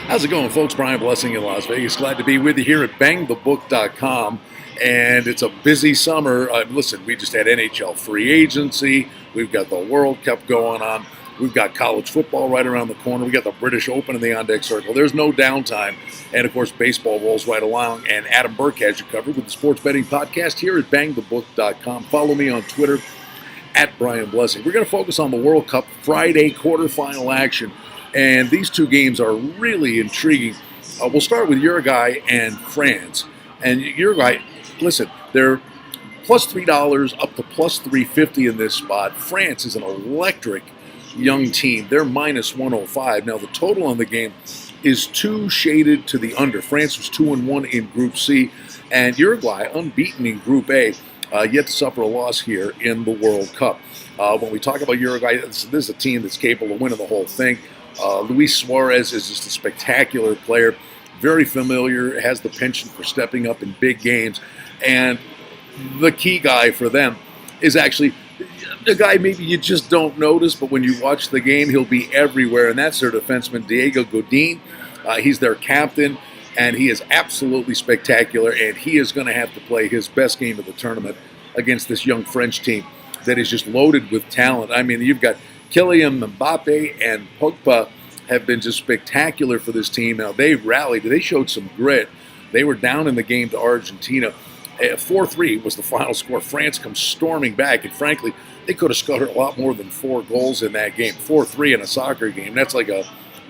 How's it going, folks? Brian Blessing in Las Vegas. Glad to be with you here at bangthebook.com. And it's a busy summer. Listen, we just had NHL free agency. We've got the World Cup going on. We've got college football right around the corner. We got the British Open in the on-deck circle. There's no downtime. And, of course, baseball rolls right along. And Adam Burke has you covered with the Sports Betting Podcast here at bangthebook.com. Follow me on Twitter at Brian Blessing. We're going to focus on the World Cup Friday quarterfinal action. And these two games are really intriguing. We'll start with Uruguay and France. And Uruguay, listen, they're plus $3 up to plus $3.50 in this spot. France is an electric young team. They're minus 105. Now, the total on the game is 2 shaded to the under. France was 2-1 in Group C. And Uruguay, unbeaten in Group A, yet to suffer a loss here in the World Cup. When we talk about Uruguay, this is a team that's capable of winning the whole thing. Luis Suarez is just a spectacular player, very familiar, has the penchant for stepping up in big games. And the key guy for them is actually a guy maybe you just don't notice, but when you watch the game, he'll be everywhere, and that's their defenseman, Diego Godin. He's their captain, and he is absolutely spectacular, and he is going to have to play his best game of the tournament against this young French team that is just loaded with talent. I mean, you've got Kylian Mbappe and Pogba have been just spectacular for this team. Now, they rallied. They showed some grit. They were down in the game to Argentina. 4-3 was the final score. France comes storming back, and frankly, they could have scored a lot more than 4 goals in that game. 4-3 in a soccer game. That's like a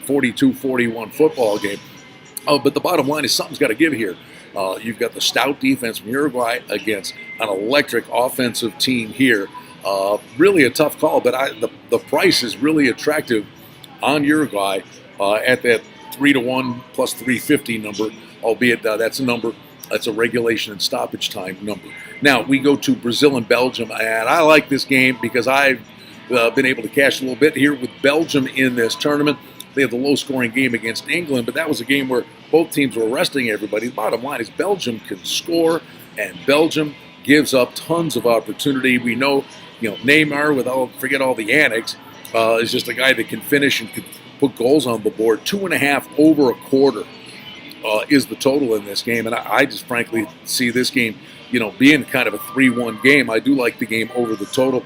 42-41 football game. But the bottom line is something's got to give here. You've got the stout defense from Uruguay against an electric offensive team here. Really a tough call, but the price is really attractive on Uruguay at that 3-1 plus 350 number, albeit that's a regulation and stoppage time number. Now, we go to Brazil and Belgium, and I like this game because I've been able to cash a little bit here with Belgium in this tournament. They had the low-scoring game against England, but that was a game where both teams were resting everybody. The bottom line is Belgium can score, and Belgium gives up tons of opportunity. We know, Neymar, forget all the antics, is just a guy that can finish and can put goals on the board. 2.5 over a quarter is the total in this game, and I just frankly see this game, being kind of a 3-1 game. I do like the game over the total.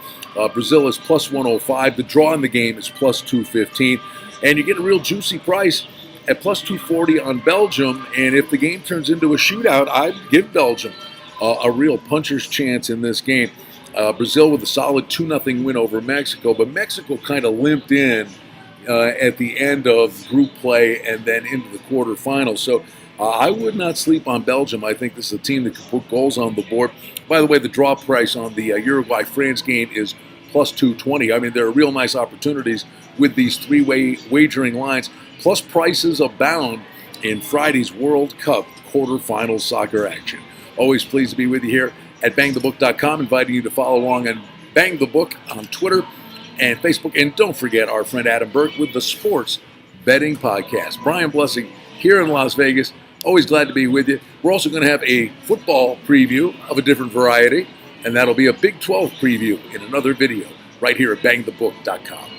Brazil is plus 105. The draw in the game is plus 215, and you get a real juicy price at plus 240 on Belgium. And if the game turns into a shootout, I'd give Belgium a real puncher's chance in this game. Brazil with a solid 2-0 win over Mexico, but Mexico kind of limped in at the end of group play and then into the quarterfinals. So I would not sleep on Belgium. I think this is a team that can put goals on the board. By the way, the draw price on the Uruguay-France game is plus 220. I mean, there are real nice opportunities with these three-way wagering lines. Plus prices abound in Friday's World Cup quarterfinal soccer action. Always pleased to be with you here at bangthebook.com, inviting you to follow along and Bang the Book on Twitter and Facebook. And don't forget our friend Adam Burke with the Sports Betting Podcast. Brian Blessing here in Las Vegas. Always glad to be with you. We're also going to have a football preview of a different variety, and that'll be a Big 12 preview in another video right here at bangthebook.com.